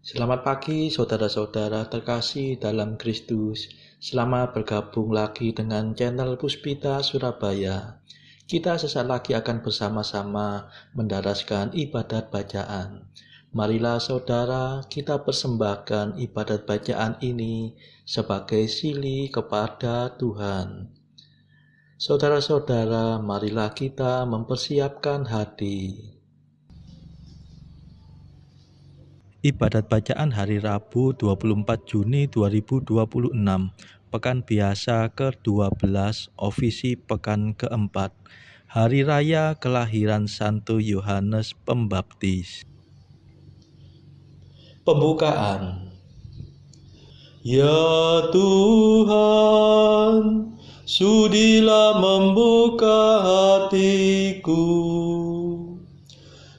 Selamat pagi saudara-saudara terkasih dalam Kristus. Selamat bergabung lagi dengan channel Puspita Surabaya. Kita sesaat lagi akan bersama-sama mendaraskan ibadat bacaan. Marilah saudara, kita persembahkan ibadat bacaan ini sebagai sili kepada Tuhan. Saudara-saudara, marilah kita mempersiapkan hati. Ibadat bacaan hari Rabu 24 Juni 2026, Pekan Biasa ke-12, Ofisi Pekan ke-4, Hari Raya Kelahiran Santo Yohanes Pembaptis. Pembukaan. Ya Tuhan, sudilah membuka hatiku,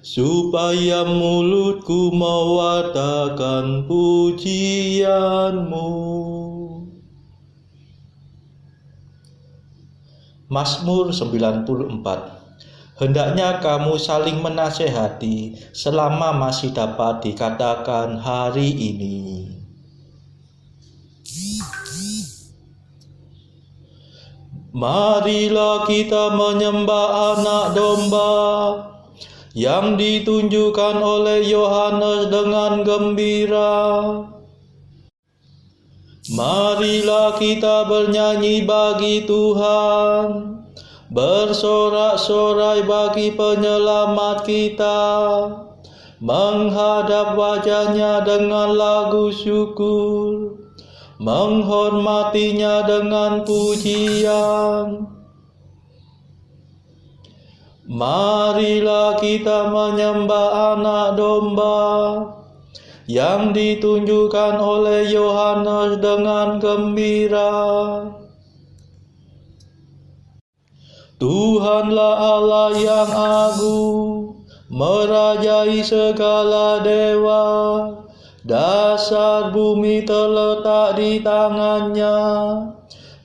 supaya mulutku mewartakan pujian-Mu. Mazmur 94. Hendaknya kamu saling menasehati selama masih dapat dikatakan hari ini. Marilah kita menyembah anak domba yang ditunjukkan oleh Yohanes dengan gembira. Marilah kita bernyanyi bagi Tuhan, bersorak-sorai bagi penyelamat kita, menghadap wajahnya dengan lagu syukur, menghormatinya dengan pujian. Marilah kita menyembah anak domba yang ditunjukkan oleh Yohanes dengan gembira. Tuhanlah Allah yang agung, merajai segala dewa. Dasar bumi terletak di tangannya,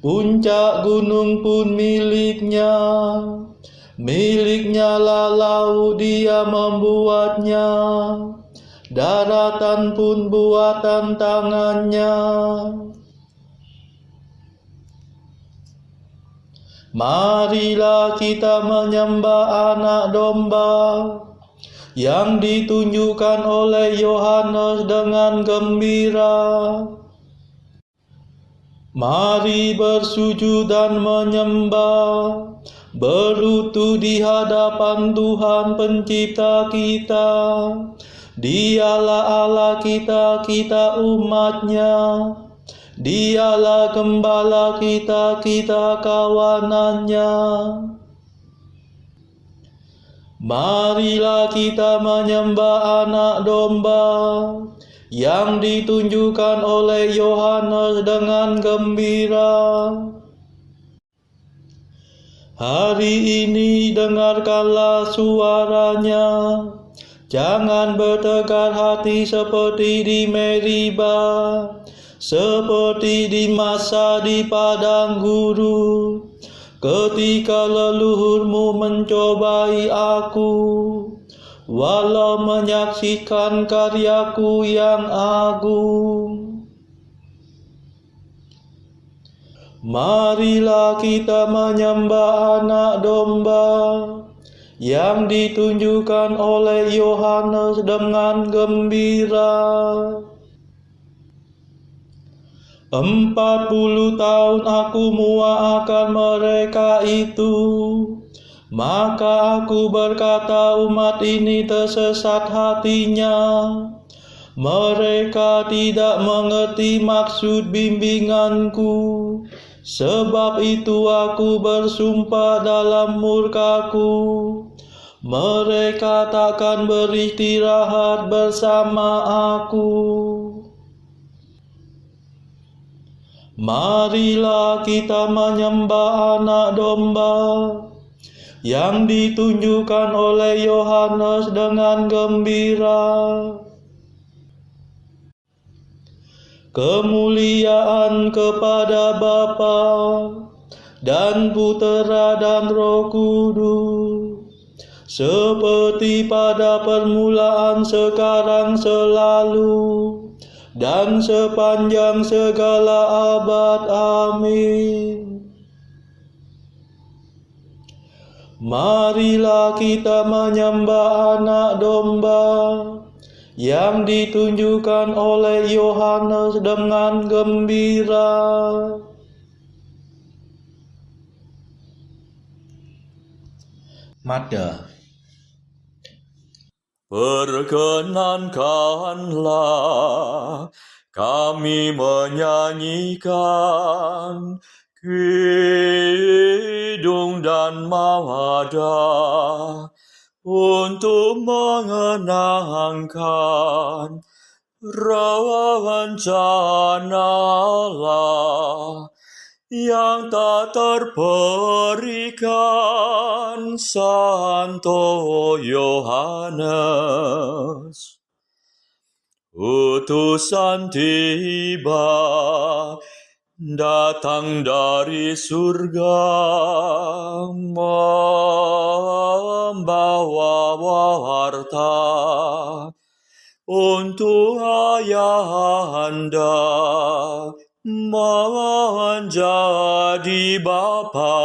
puncak gunung pun miliknya. Miliknya lah laut, dia membuatnya, daratan pun buatan tangannya. Marilah kita menyembah anak domba yang ditunjukkan oleh Yohanes dengan gembira. Mari bersujud dan menyembah, berlutut di hadapan Tuhan pencipta kita. Dialah Allah kita, kita umatnya. Dialah gembala kita, kita kawanannya. Marilah kita menyembah anak domba yang ditunjukkan oleh Yohanes dengan gembira. Hari ini dengarkanlah suaranya, jangan bertegar hati seperti di Meriba, seperti di masa di padang gurun, ketika leluhurmu mencobai aku, walau menyaksikan karyaku yang agung. Marilah kita menyembah anak domba yang ditunjukkan oleh Yohanes dengan gembira. 40 tahun aku muakkan mereka itu, maka aku berkata umat ini tersesat hatinya. Mereka tidak mengerti maksud bimbinganku. Sebab itu aku bersumpah dalam murkaku, mereka takkan beristirahat bersama aku. Marilah kita menyembah anak domba yang ditunjukkan oleh Yohanes dengan gembira. Kemuliaan kepada Bapa dan Putera dan Roh Kudus, seperti pada permulaan, sekarang, selalu, dan sepanjang segala abad. Amin. Marilah kita menyembah Anak Domba yang ditunjukkan oleh Yohanes dengan gembira. Mada. Perkenankanlah kami menyanyikan kidung dan mawada untuk mengenangkan rencana Allah yang tak terperikan, Santo Yohanes. Utusan tiba, datang dari surga, membawa warta untuk ayahanda menjadi bapa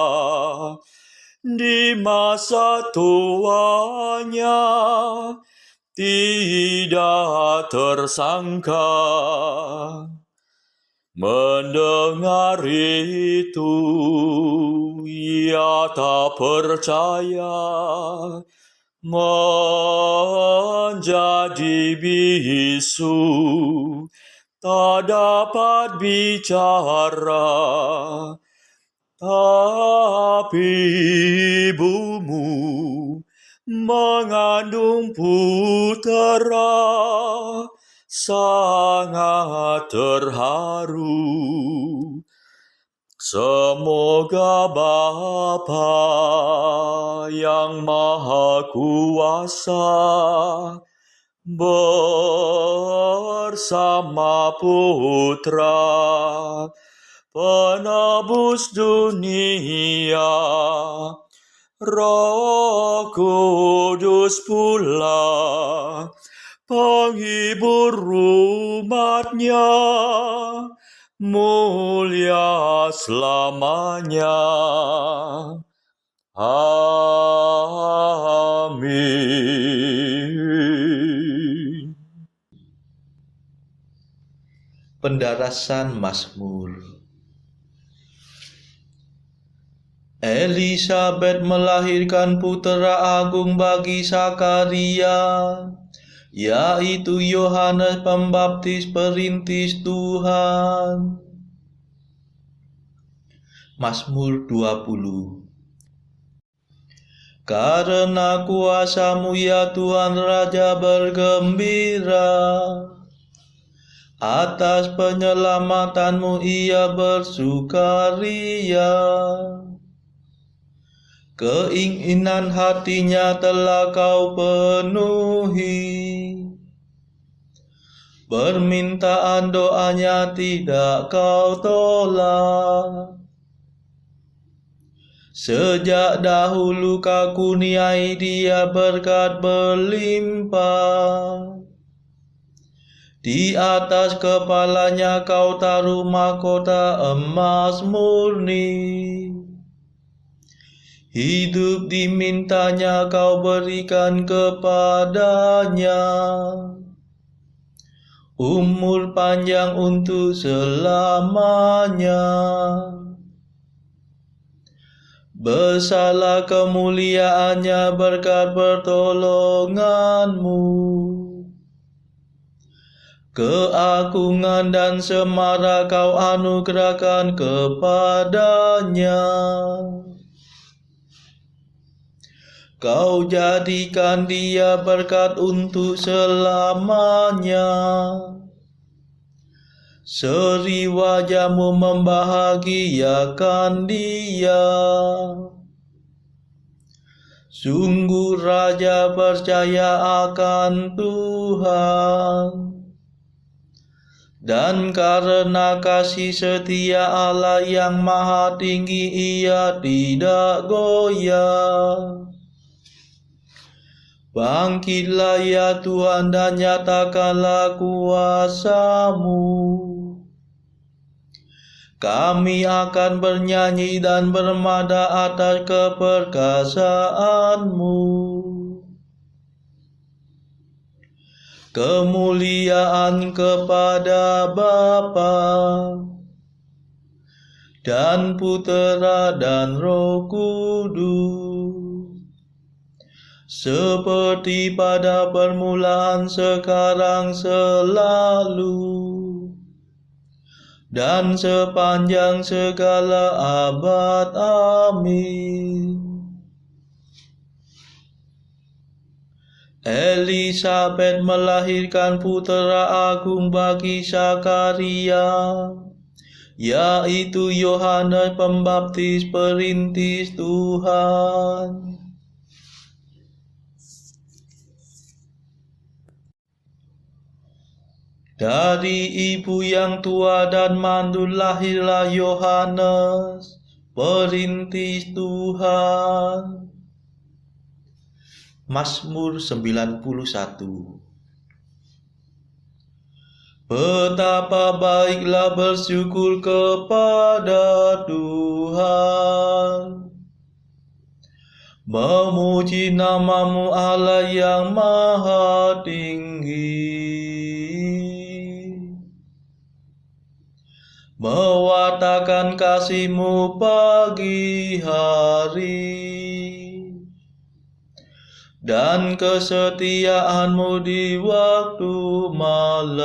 di masa tuanya, tidak tersangka. Mendengar itu, ia tak percaya, menjadi bisu, tak dapat bicara. Tapi ibumu mengandung putera, sangat terharu. Semoga Bapa yang Maha Kuasa bersama Putra penebus dunia, Roh Kudus pula penghibur umatnya, mulia selamanya. Amin. Pendarasan Mazmur. Elisabet melahirkan putera agung bagi Sakaria, yaitu Yohanes Pembaptis perintis Tuhan. Mazmur 20. Karena kuasa-Mu ya Tuhan Raja bergembira, atas penyelamatan-Mu ia bersukaria. Keinginan hatinya telah Kau penuhi, permintaan doanya tidak Kau tolak. Sejak dahulu Kau kurniai dia berkat berlimpah, di atas kepalanya Kau taruh mahkota emas murni. Hidup dimintanya Kau berikan kepadanya, umur panjang untuk selamanya. Besarlah kemuliaannya berkat pertolongan-Mu, keagungan dan semara Kau anugerahkan kepadanya. Kau jadikan dia berkat untuk selamanya. Seri wajah-Mu membahagiakan dia. Sungguh raja percaya akan Tuhan, dan karena kasih setia Allah yang maha tinggi ia tidak goyah. Bangkitlah ya Tuhan dan nyatakanlah kuasa-Mu. Kami akan bernyanyi dan bermada atas keperkasaan-Mu. Kemuliaan kepada Bapa dan Putera dan Roh Kudus, seperti pada permulaan, sekarang, selalu, dan sepanjang segala abad. Amin. Elisabet melahirkan putera agung bagi Zakaria, yaitu Yohanes Pembaptis, perintis Tuhan. Dari ibu yang tua dan mandul lahirlah Yohanes, perintis Tuhan. Mazmur 91. Betapa baiklah bersyukur kepada Tuhan, memuji nama-Mu Allah yang maha tinggi, mewartakan kasih-Mu pagi hari, dan kesetiaan-Mu di waktu malam.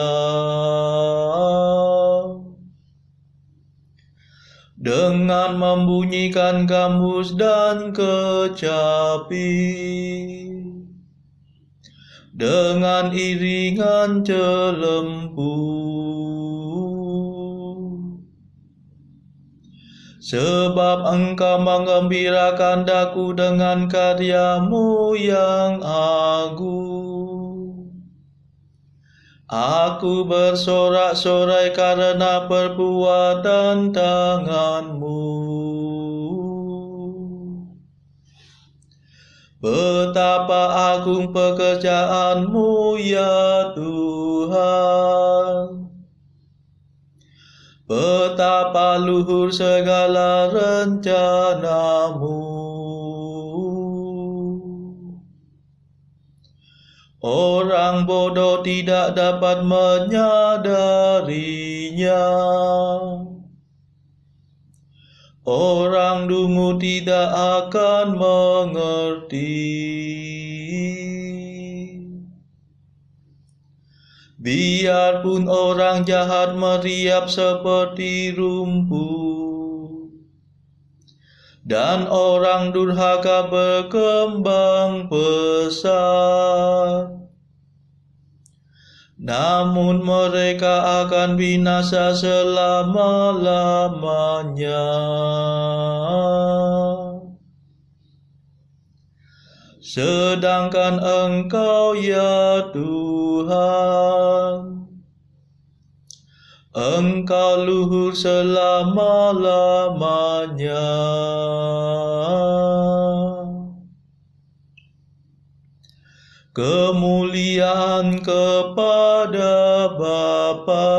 Dengan membunyikan gambus dan kecapi, dengan iringan celembu. Sebab Engkau menggembirakan daku dengan karya-Mu yang agung. Aku bersorak-sorai karena perbuatan tangan-Mu. Betapa agung pekerjaan-Mu ya Tuhan, betapa luhur segala rencana-Mu. Orang bodoh tidak dapat menyadarinya, orang dungu tidak akan mengerti. Biarpun orang jahat meriap seperti rumput, dan orang durhaka berkembang pesat, namun mereka akan binasa selama-lamanya. Sedangkan Engkau ya Tuhan, Engkau luhur selama-lamanya. Kemuliaan kepada Bapa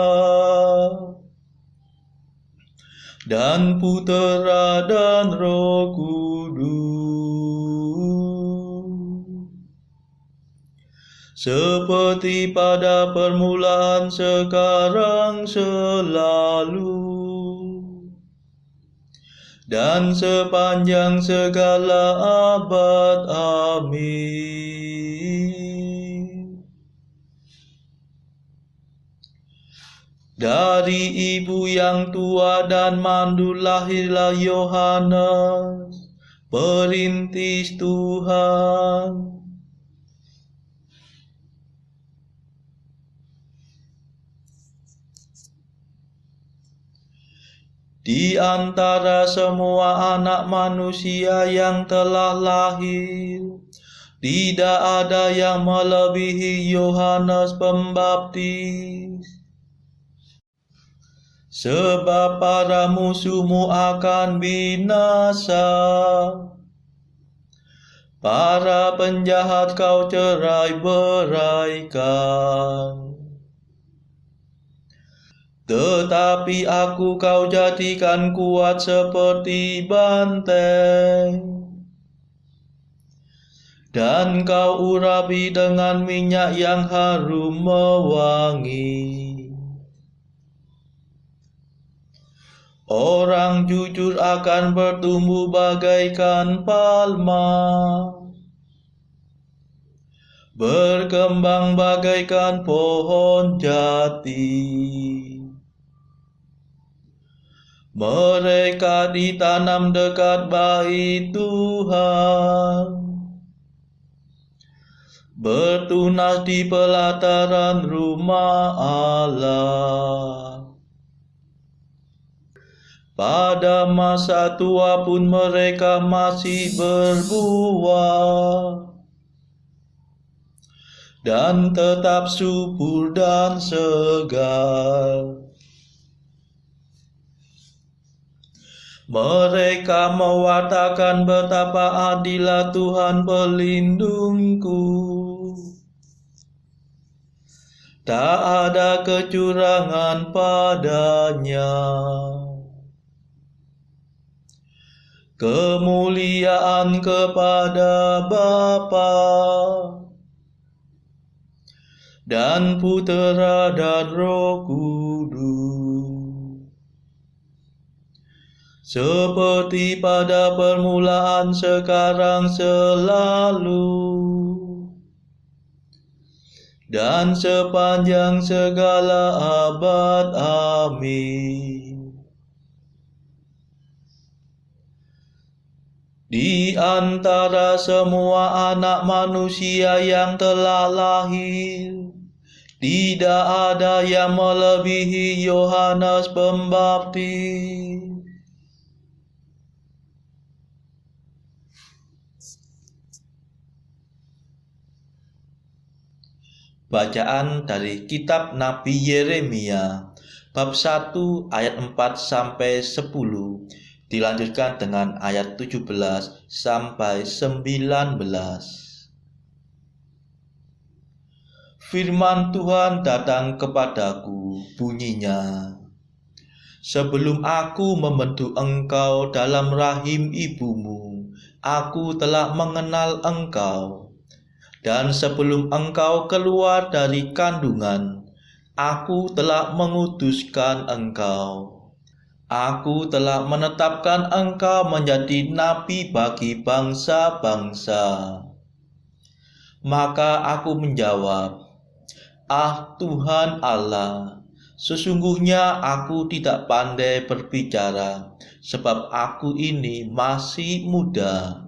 dan Putera dan Roh Kudus, seperti pada permulaan, sekarang, selalu, dan sepanjang segala abad. Amin. Dari ibu yang tua dan mandul lahirlah Yohanes, perintis Tuhan. Di antara semua anak manusia yang telah lahir, tidak ada yang melebihi Yohanes Pembaptis. Sebab para musuh-Mu akan binasa, Para penjahat kau cerai-beraikan, tetapi aku kau jadikan kuat seperti banteng. Dan kau urapi dengan minyak yang harum mewangi. Orang jujur akan bertumbuh bagaikan palma, berkembang bagaikan pohon jati. Mereka ditanam dekat bait Tuhan, bertunas di pelataran rumah Allah. Pada masa tua pun mereka masih berbuah dan tetap subur dan segar. Mereka mewartakan betapa adilah Tuhan pelindungku. Tak ada kecurangan padanya. Kemuliaan kepada Bapa dan Putera dan Roh Kudus, seperti pada permulaan, sekarang, selalu, dan sepanjang segala abad. Amin. Di antara semua anak manusia yang telah lahir, tidak ada yang melebihi Yohanes Pembaptis. Bacaan dari kitab Nabi Yeremia, bab 1 ayat 4 sampai 10. Dilanjutkan dengan ayat 17 sampai 19. Firman Tuhan datang kepadaku, bunyinya, sebelum aku membentuk engkau dalam rahim ibumu, aku telah mengenal engkau. Dan sebelum engkau keluar dari kandungan, aku telah mengutuskan engkau. Aku telah menetapkan engkau menjadi nabi bagi bangsa-bangsa. Maka aku menjawab, ah Tuhan Allah, sesungguhnya aku tidak pandai berbicara, sebab aku ini masih muda.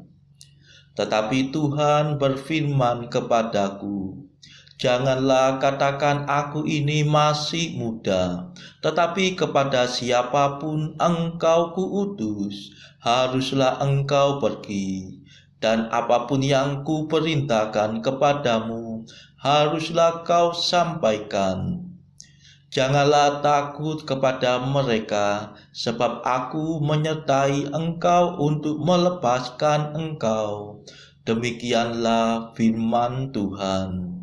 Tetapi Tuhan berfirman kepadaku, janganlah katakan aku ini masih muda, tetapi kepada siapapun engkau kuutus, haruslah engkau pergi. Dan apapun yang kuperintahkan kepadamu, haruslah kau sampaikan. Janganlah takut kepada mereka, sebab aku menyertai engkau untuk melepaskan engkau. Demikianlah firman Tuhan.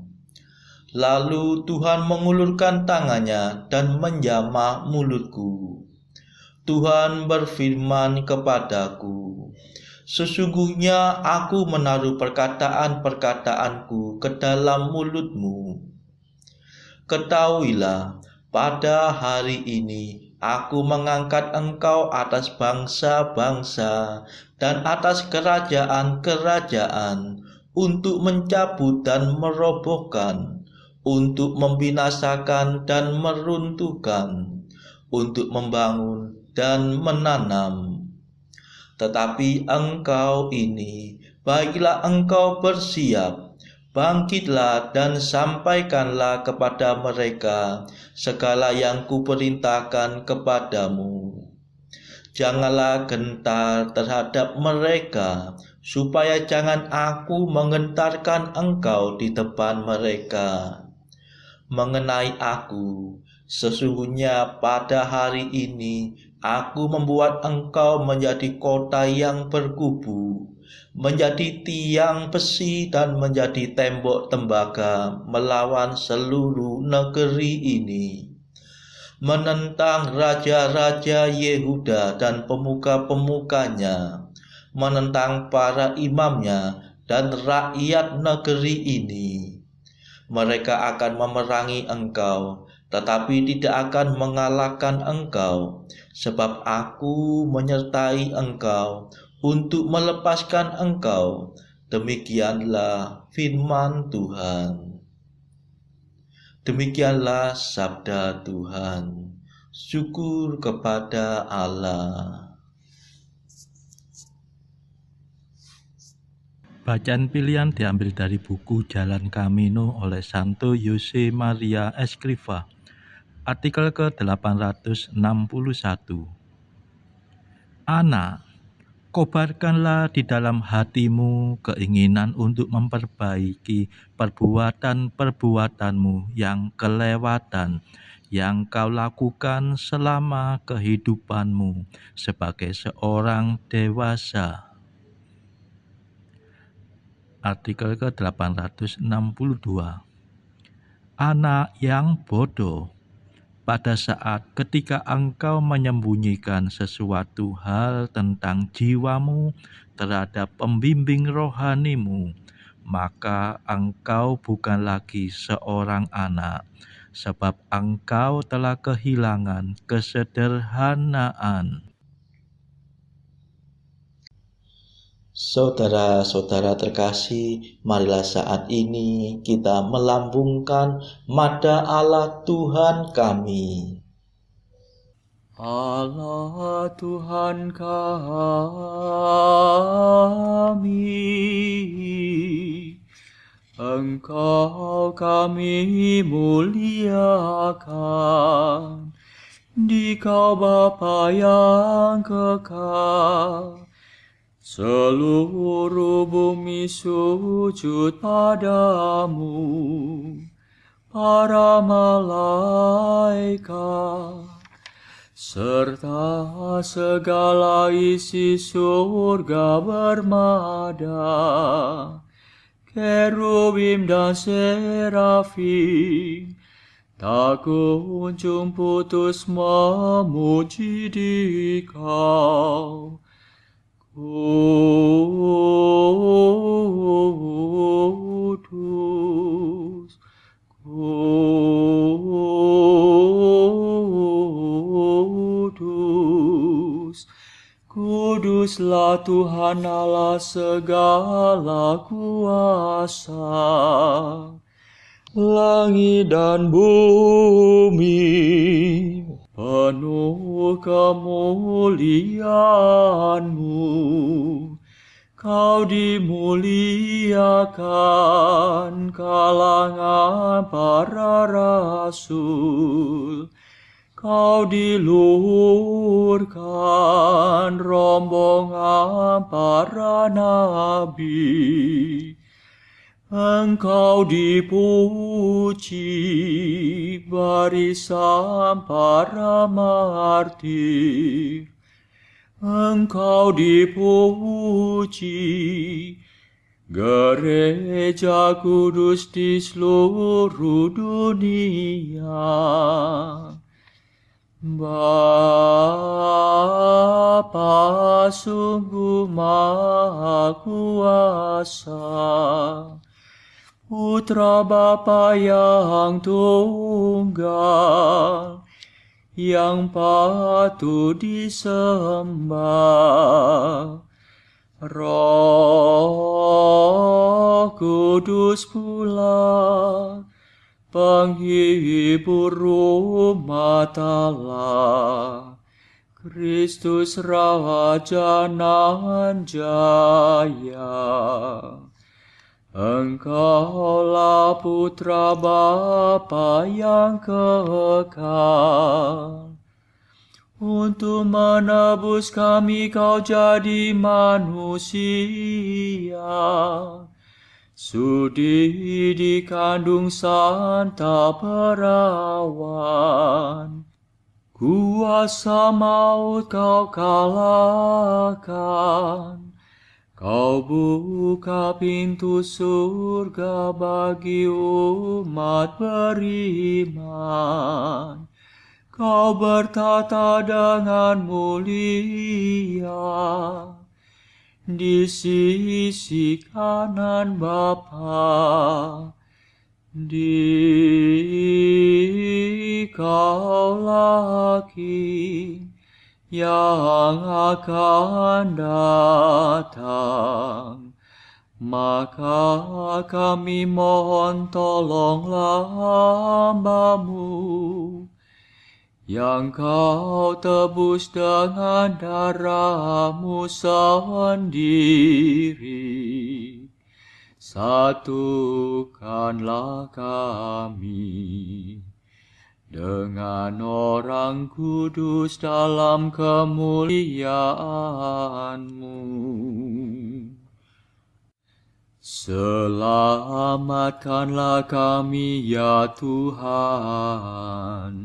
Lalu Tuhan mengulurkan tangannya dan menjamah mulutku. Tuhan berfirman kepadaku, sesungguhnya aku menaruh perkataan-perkataanku ke dalam mulutmu. Ketahuilah, pada hari ini aku mengangkat engkau atas bangsa-bangsa dan atas kerajaan-kerajaan untuk mencabut dan merobohkan, untuk membinasakan dan meruntuhkan, untuk membangun dan menanam. Tetapi engkau ini, baiklah engkau bersiap, bangkitlah dan sampaikanlah kepada mereka segala yang kuperintahkan kepadamu. Janganlah gentar terhadap mereka, supaya jangan aku menggentarkan engkau di depan mereka. Mengenai aku, sesungguhnya pada hari ini aku membuat engkau menjadi kota yang berkubu, menjadi tiang besi dan menjadi tembok tembaga melawan seluruh negeri ini, menentang raja-raja Yehuda dan pemuka-pemukanya, menentang para imamnya dan rakyat negeri ini. Mereka akan memerangi engkau, tetapi tidak akan mengalahkan engkau, sebab Aku menyertai engkau untuk melepaskan engkau. Demikianlah firman Tuhan. Demikianlah sabda Tuhan. Syukur kepada Allah. Bacaan pilihan diambil dari buku Jalan Camino oleh Santo Jose Maria Escrivá, artikel ke-861. Anak, kobarkanlah di dalam hatimu keinginan untuk memperbaiki perbuatan-perbuatanmu yang kelewatan yang kau lakukan selama kehidupanmu sebagai seorang dewasa. Artikel ke-862. Anak yang bodoh, pada saat ketika engkau menyembunyikan sesuatu hal tentang jiwamu terhadap pembimbing rohanimu, maka engkau bukan lagi seorang anak, sebab engkau telah kehilangan kesederhanaan. Saudara-saudara terkasih, marilah saat ini kita melambungkan Mada Allah Tuhan kami. Allah Tuhan kami, Engkau kami muliakan, Dikau Bapa yang kekal. Seluruh bumi sujud padamu, para malaikat, serta segala isi surga bermada, kerubim dan serafim, tak kunjung putus memuji Dikau. Kudus, kudus, kuduslah Tuhan Allah segala kuasa. Langit dan bumi penuh kemuliaan-Mu. Kau dimuliakan kalangan para rasul. Kau diluhurkan rombongan para nabi. Engkau dipuji barisan para martir. Engkau dipuji gereja kudus di seluruh dunia. Bapa sungguh Maha Kuasa, Putra Bapa yang tunggal, yang patut disembah. Roh Kudus pula, penghibur umat Allah, Kristus Raja nan jaya. Engkaulah Putra Bapa yang kekal. Untuk menebus kami Kau jadi manusia. Sudi dikandung Santa Perawan. Kuasa maut Kau kalahkan. Kau buka pintu surga bagi umat beriman. Kau bertata dengan mulia di sisi kanan Bapa. Dikaulah yang akan datang, maka kami mohon tolonglah hamba-Mu yang Kau tebus dengan darah-Mu sendiri. Satukanlah kami dengan orang kudus dalam kemuliaan-Mu. Selamatkanlah kami ya Tuhan.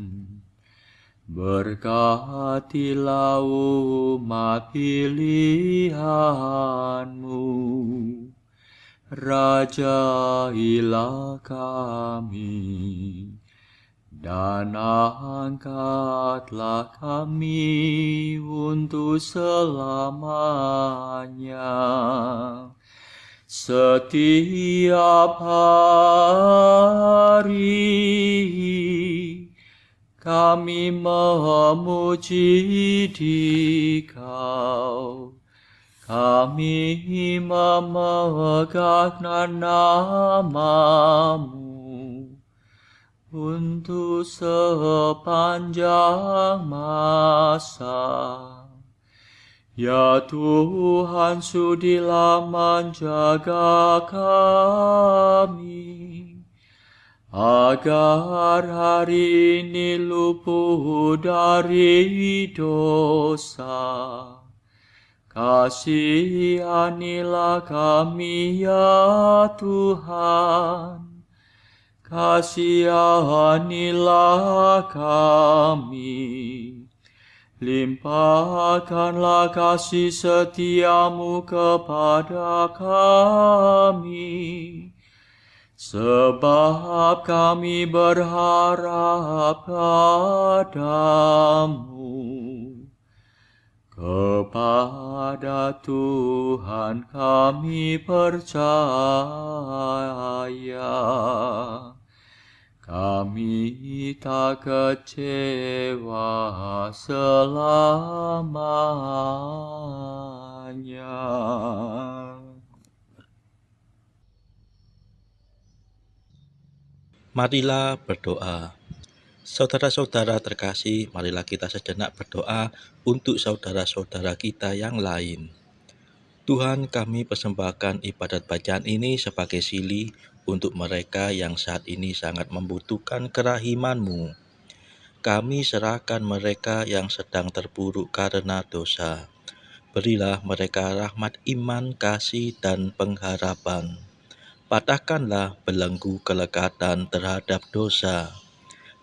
Berkatilah umat pilihan-Mu. Rajailah kami, dan angkatlah kami untuk selamanya. Setiap hari kami memuji Dikau. Kami memegang nama-Mu untuk sepanjang masa. Ya Tuhan, sudilah menjaga kami, agar hari ini luput dari dosa. Kasihanilah kami ya Tuhan, kasihanilah kami. Limpahkanlah kasih setia-Mu kepada kami, sebab kami berharap padamu. Kepada Tuhan kami percaya, kami tak kecewa selamanya. Marilah berdoa. Saudara-saudara terkasih, marilah kita sejenak berdoa untuk saudara-saudara kita yang lain. Tuhan, kami persembahkan ibadat bacaan ini sebagai sili untuk mereka yang saat ini sangat membutuhkan kerahiman-Mu. Kami serahkan mereka yang sedang terpuruk karena dosa. Berilah mereka rahmat iman, kasih, dan pengharapan. Patahkanlah belenggu kelekatan terhadap dosa.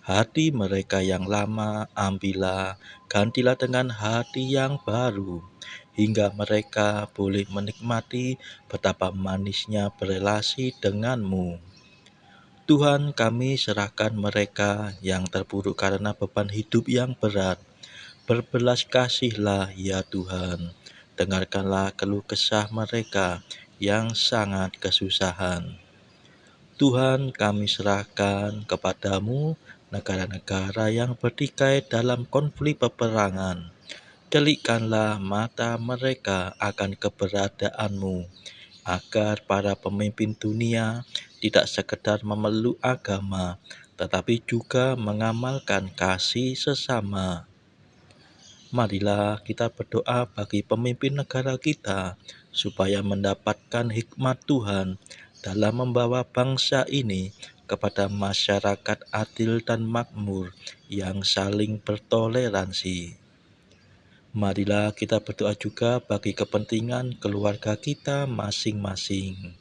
Hati mereka yang lama ambillah, gantilah dengan hati yang baru, hingga mereka boleh menikmati betapa manisnya berelasi dengan-Mu. Tuhan, kami serahkan mereka yang terpuruk karena beban hidup yang berat. Berbelas kasihlah ya Tuhan, dengarkanlah keluh kesah mereka yang sangat kesusahan. Tuhan, kami serahkan kepadamu negara-negara yang bertikai dalam konflik peperangan. Celikkanlah mata mereka akan keberadaan-Mu, agar para pemimpin dunia tidak sekedar memeluk agama, tetapi juga mengamalkan kasih sesama. Marilah kita berdoa bagi pemimpin negara kita, supaya mendapatkan hikmat Tuhan dalam membawa bangsa ini kepada masyarakat adil dan makmur yang saling bertoleransi. Marilah kita berdoa juga bagi kepentingan keluarga kita masing-masing.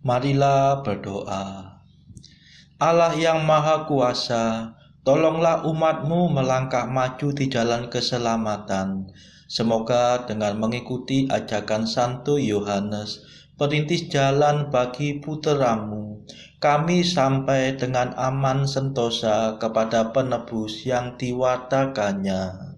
Marilah berdoa. Allah yang Maha Kuasa, tolonglah umat-Mu melangkah maju di jalan keselamatan. Semoga dengan mengikuti ajakan Santo Yohanes, perintis jalan bagi putra-Mu, kami sampai dengan aman sentosa kepada penebus yang diwatakannya,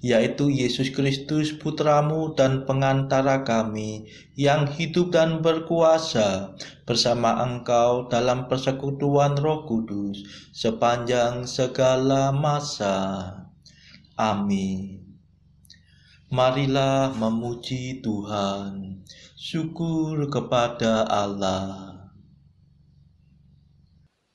yaitu Yesus Kristus Putra-Mu dan pengantara kami, yang hidup dan berkuasa bersama Engkau dalam persekutuan Roh Kudus sepanjang segala masa. Amin. Marilah memuji Tuhan. Syukur kepada Allah.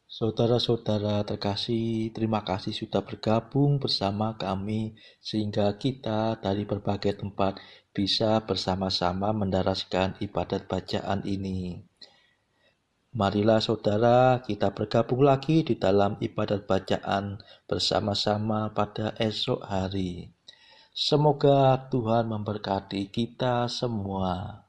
Saudara-saudara terkasih, terima kasih sudah bergabung bersama kami sehingga kita dari berbagai tempat bisa bersama-sama mendaraskan ibadat bacaan ini. Marilah saudara, kita bergabung lagi di dalam ibadat bacaan bersama-sama pada esok hari. Semoga Tuhan memberkati kita semua.